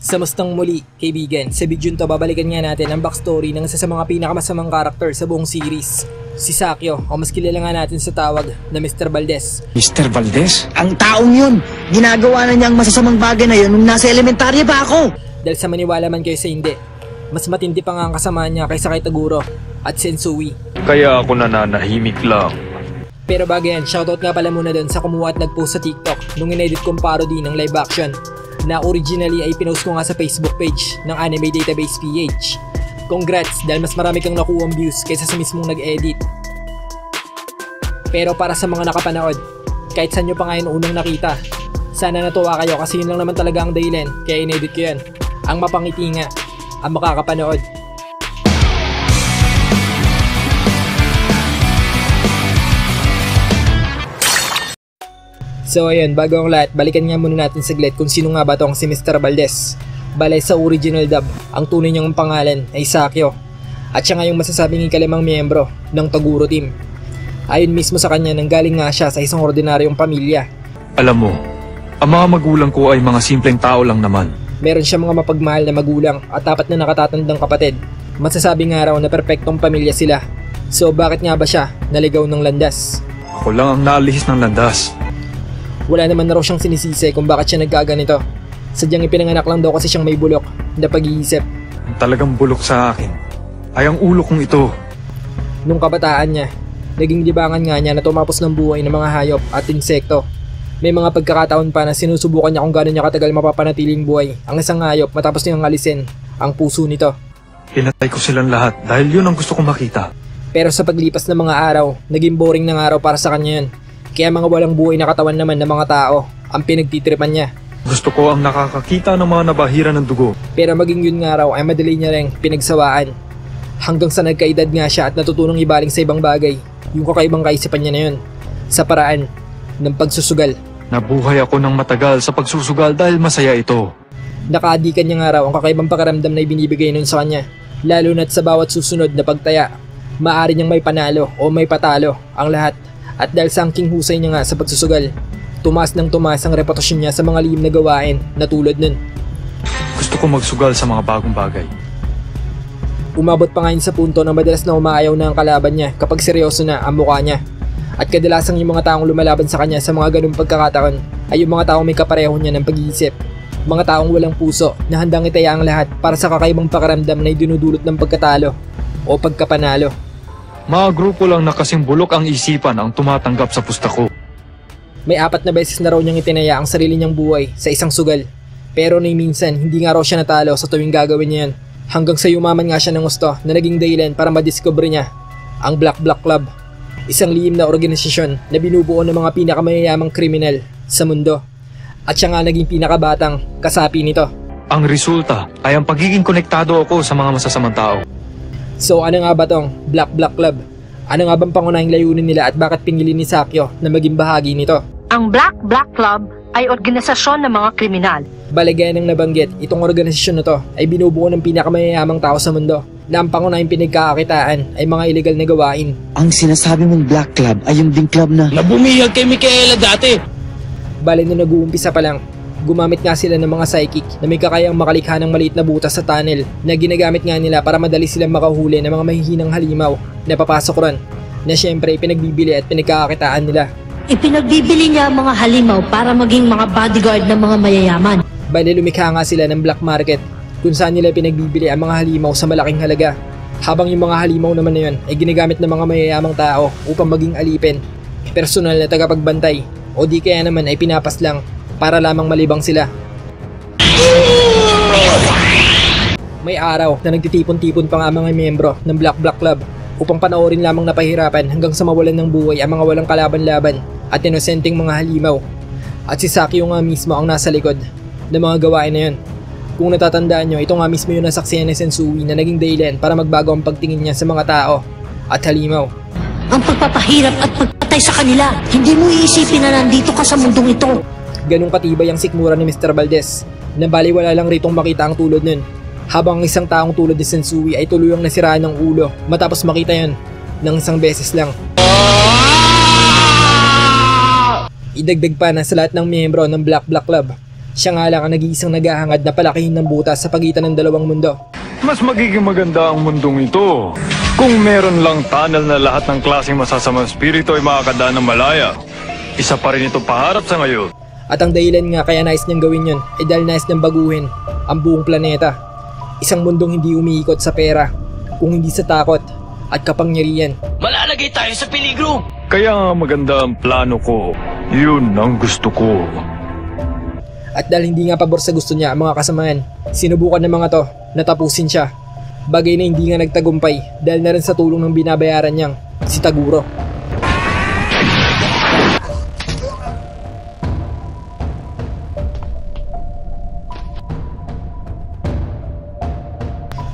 Samustang muli, kaibigan. Sa video nito, babalikan nga natin ang backstory ng isa sa mga pinakamasamang karakter sa buong series. Si Sakyo, o mas kilala nga natin sa tawag na Mr. Valdez. Mr. Valdez? Ang taong yun, ginagawa na niya ang masasamang bagay na yun nung nasa elementarya pa ako. Dahil sa maniwala man kayo sa hindi, mas matindi pa nga ang kasama niya kaysa kay Taguro at Sensui. Kaya ako nananahimik lang. Pero bago yan, shoutout nga pala muna doon sa kumuha at nag-post sa TikTok nung inedit kong parody ng live action na originally ay pinost ko nga sa Facebook page ng Anime Database PH. Congrats dahil mas marami kang nakuha views kaysa sa mismong nag-edit. Pero para sa mga nakapanood, kahit saan nyo pa ngayon unang nakita, sana natuwa kayo kasi yun lang naman talaga ang dahilan kaya inedit ko yan. Ang mapangiti nga, ang makakapanood. So ayun, bago ang lahat, balikan nga muna natin saglit kung sino nga ba tong si Mr. Valdez. Balay sa original dub, ang tunay niyang pangalan ay Sakyo. At siya nga yung masasabing ikalimang miyembro ng Taguro team. Ayon mismo sa kanya, nanggaling nga siya sa isang ordinaryong pamilya. Alam mo, ang mga magulang ko ay mga simpleng tao lang naman. Meron siya mga mapagmahal na magulang at apat na nakatatandang kapatid. Masasabi nga raw na perpektong pamilya sila. So bakit nga ba siya naligaw ng landas? Ako lang ang naalihis ng landas. Wala naman na raw siyang sinisisi kung bakit siya nagkaganito. Sadyang ipinanganak lang daw kasi siyang may bulok na pag-iisip. Ang talagang bulok sa akin ay ang ulo kong ito. Nung kabataan niya, naging libangan nga niya na tumapos ng buhay ng mga hayop at insekto. May mga pagkakataon pa na sinusubukan niya kung gano'n niya katagal mapapanatiling buhay ang isang hayop matapos niyang alisin ang puso nito. Pinatay ko silang lahat dahil yun ang gusto kong makita. Pero sa paglipas ng mga araw, naging boring ng araw para sa kanya yun. Kaya mga walang buhay na katawan naman ng mga tao ang pinagtitripan niya. Gusto ko ang nakakakita ng mga nabahira ng dugo. Pero maging yun nga raw ay madali niya ring pinagsawaan. Hanggang sa nagkaedad nga siya at natutulong ibaling sa ibang bagay. Yung kakaibang kaisipan niya na yun. Sa paraan ng pagsusugal. Nabuhay ako ng matagal sa pagsusugal dahil masaya ito. Nakaadikan niya nga raw ang kakaibang pakiramdam na ibinibigay nun sa kanya. Lalo na't sa bawat susunod na pagtaya, maaari niyang may panalo o may patalo ang lahat. At dahil sa angking husay niya nga sa pagsusugal, tumaas ng tumaas ang reputasyon niya sa mga lihim na gawain na tulad nun. Gusto ko magsugal sa mga bagong bagay. Umabot pa ngayon sa punto na madalas na umaayaw na ang kalaban niya kapag seryoso na ang mukha niya. At kadalasang yung mga taong lumalaban sa kanya sa mga ganung pagkakataon ay yung mga taong may kapareho niya ng pag-iisip. Mga taong walang puso na handang itaya ang lahat para sa kakaibang pakiramdam na idinudulot ng pagkatalo o pagkapanalo. Mga grupo lang na kasing bulok ang isipan ang tumatanggap sa pusta ko. May 4 na beses na raw niyang itinaya ang sarili niyang buhay sa isang sugal. Pero ni minsan, hindi nga raw siya natalo sa tuwing gagawin niya yan. Hanggang sa yumaman nga siya ng gusto na naging dahilan para madiscover niya ang Black Club. Isang lihim na organisasyon na binubuo ng mga pinakamayayamang kriminal sa mundo. At siya nga naging pinakabatang kasapi nito. Ang resulta ay ang pagiging konektado ako sa mga masasamang tao. So ano nga ba tong Black Club? Ano nga bang pangunahing layunin nila at bakit pinili ni Sakyo na maging bahagi nito? Ang Black Club ay organisasyon ng mga kriminal. Baligaya ng nabanggit, itong organisasyon na to ay binubuo ng pinakamayayamang tao sa mundo na ang pangunahing pinagkakakitaan ay mga illegal na gawain. Ang sinasabi mong Black Club ay yung ding club na Nabumiyag kay Micaela dati. Bale nung nag-uumpisa pa lang, gumamit nga sila ng mga psychic na may kakayang makalikha ng maliit na butas sa tunnel na ginagamit nga nila para madali silang makahuli ng mga mahihinang halimaw na papasok ron na syempre ipinagbibili at pinagkakakitaan nila. Ipinagbibili niya ang mga halimaw para maging mga bodyguard ng mga mayayaman. Bale lumikha nga sila ng black market kung saan nila pinagbibili ang mga halimaw sa malaking halaga. Habang yung mga halimaw naman na yun ay ginagamit ng mga mayayamang tao upang maging alipin, personal na tagapagbantay o di kaya naman ay pinapas lang para lamang malibang sila. May araw na nagtitipon-tipon pa nga mga miyembro ng Black Club upang panoorin lamang napahirapan hanggang sa mawalan ng buhay ang mga walang kalaban-laban at inosenteng mga halimaw. At si Sakyo nga mismo ang nasa likod ng mga gawain na yun. Kung natatandaan nyo, ito nga mismo yung nasaksiyan ni Sensui na naging dahilan para magbago ang pagtingin niya sa mga tao at halimaw. Ang pagpapahirap at pagpatay sa kanila, hindi mo iisipin na nandito ka sa mundong ito. Ganong katibay ang sikmura ni Mr. Valdez na baliwala lang ritong makita ang tulad nun. Habang ang isang taong tulad ni Sensui ay tuluyang nasiraan ng ulo matapos makita yun ng isang beses lang. Idagdag pa na sa lahat ng miyembro ng Black Club, Siya nga lang ang nag-iisang naghahangad na palakihin ng butas sa pagitan ng dalawang mundo. Mas magiging maganda ang mundong ito kung meron lang tunnel na lahat ng klaseng masasamang spirito ay makakadaan ng malaya. Isa pa rin ito paharap sa ngayon. At ang dahilan nga kaya nais niyang gawin yun ay dahil nais niyang baguhin ang buong planeta. Isang mundong hindi umiikot sa pera, kung hindi sa takot at kapangyarihan. Malalagay tayo sa peligro! Kaya nga maganda ang plano ko. Yun ang gusto ko. At dahil hindi nga pabor sa gusto niya ang mga kasamahan, sinubukan ng mga to na tapusin siya. Bagay na hindi nga nagtagumpay dahil na rin sa tulong ng binabayaran niyang si Taguro.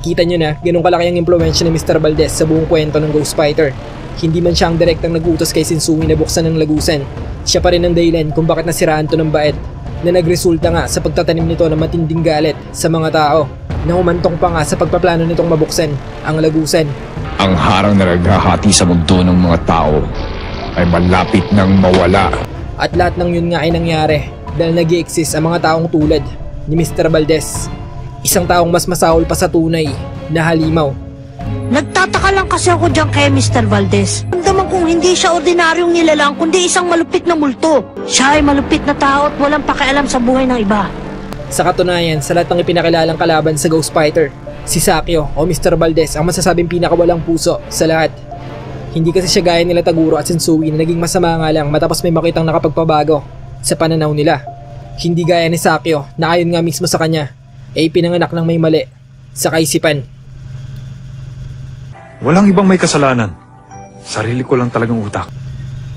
Kita nyo na, ganun kalaki ang impluwensya ni Mr. Valdez sa buong kwento ng Ghost Fighter. Hindi man siya ang direktang nag-utos kay Sensui na buksan ng lagusan. Siya pa rin ang dahilan kung bakit nasiraan to ng bait, na nagresulta nga sa pagtatanim nito ng matinding galit sa mga tao, na humantong pa nga sa pagpaplano nitong mabuksan ang lagusan. Ang harang na naghahati sa mundo ng mga tao ay malapit nang mawala. At lahat ng yun nga ay nangyari dahil nag-i-exist ang mga taong tulad ni Mr. Valdez. Isang taong mas masahol pa sa tunay na halimaw. Nagtataka lang kasi ako dyan kay Mr. Valdez. Ramdaman kong hindi siya ordinaryong nilalang kundi isang malupit na multo. Siya ay malupit na tao at walang pakialam sa buhay ng iba. Sa katunayan, sa lahat ng ipinakilalang kalaban sa Ghost Fighter, si Sakyo o Mr. Valdez ang masasabing pinakawalang puso sa lahat. Hindi kasi siya gaya nila Taguro at Sensui na naging masama nga lang matapos may makitang nakapagpabago sa pananaw nila. Hindi gaya ni Sakyo na ayon nga mismo sa kanya ay pinanganak ng may mali sa kaisipan. Walang ibang may kasalanan. Sarili ko lang talagang utak.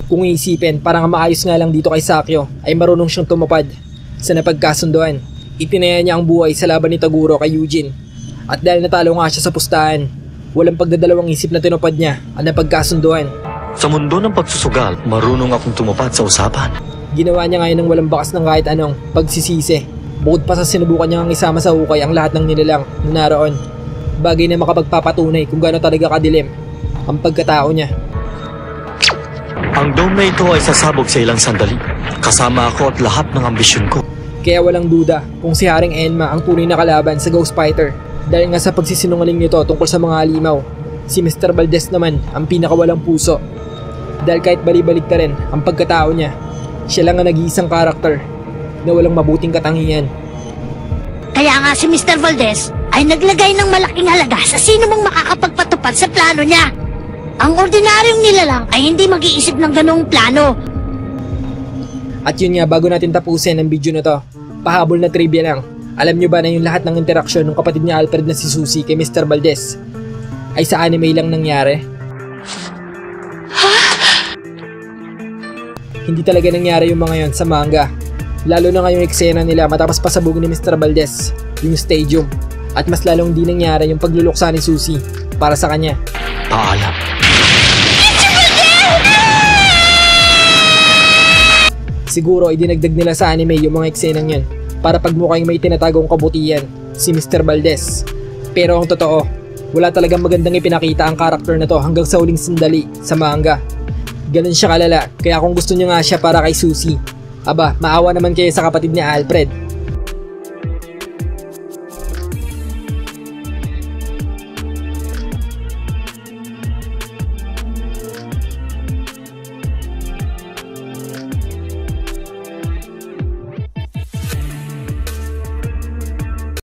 Kung iisipin, parang ang maayos nga lang dito kay Sakyo ay marunong siyang tumupad sa napagkasunduan. Itinaya niya ang buhay sa laban ni Taguro kay Eugene. At dahil natalo nga siya sa pustahan, walang pagdadalawang isip na tinupad niya ang napagkasunduan. Sa mundo ng pagsusugal, marunong akong tumupad sa usapan. Ginawa niya ngayon ng walang bakas ng kahit anong pagsisisi. Bukod pa sa sinubukan niya ang isama sa hukay ang lahat ng nilalang na naroon. Bagay na makapagpapatunay kung gaano talaga kadilim ang pagkatao niya. Ang dome na ito ay sasabog sa ilang sandali. Kasama ako at lahat ng ambisyon ko. Kaya walang duda kung si Haring Enma ang tunay na kalaban sa Ghost Fighter. Dahil nga sa pagsisinungaling nito tungkol sa mga halimaw, si Mr. Valdez naman ang pinakawalang puso. Dahil kahit balibalik na rin ang pagkatao niya, siya lang ang nag-iisang karakter na walang mabuting katangian. Kaya nga si Mr. Valdez ay naglagay ng malaking halaga sa sino mang makakapagpatupad sa plano niya. Ang ordinaryong nilalang ay hindi mag-iisip ng ganong plano. At yun nga, bago natin tapusin ang video na to, pahabol na trivia lang. Alam nyo ba na yung lahat ng interaksyon ng kapatid niya Alfred na si Susie kay Mr. Valdez ay sa anime lang nangyari? Hindi talaga nangyari yung mga yon sa manga. Lalo na ngayong eksena nila matapos pasabugin ni Mr. Valdez yung stadium. At mas lalong di nangyari yung pagluluksa ni Susie para sa kanya. Paalam. Siguro idinagdag nila sa anime yung mga eksenang yun para pagmukhang may tinatagong kabutihan si Mr. Valdez. Pero ang totoo, wala talagang magandang ipinakita ang karakter na to hanggang sa huling sandali sa manga. Ganun siya kalala, kaya kung gusto niyo nga siya para kay Susie, aba, maawa naman kayo sa kapatid ni Alfred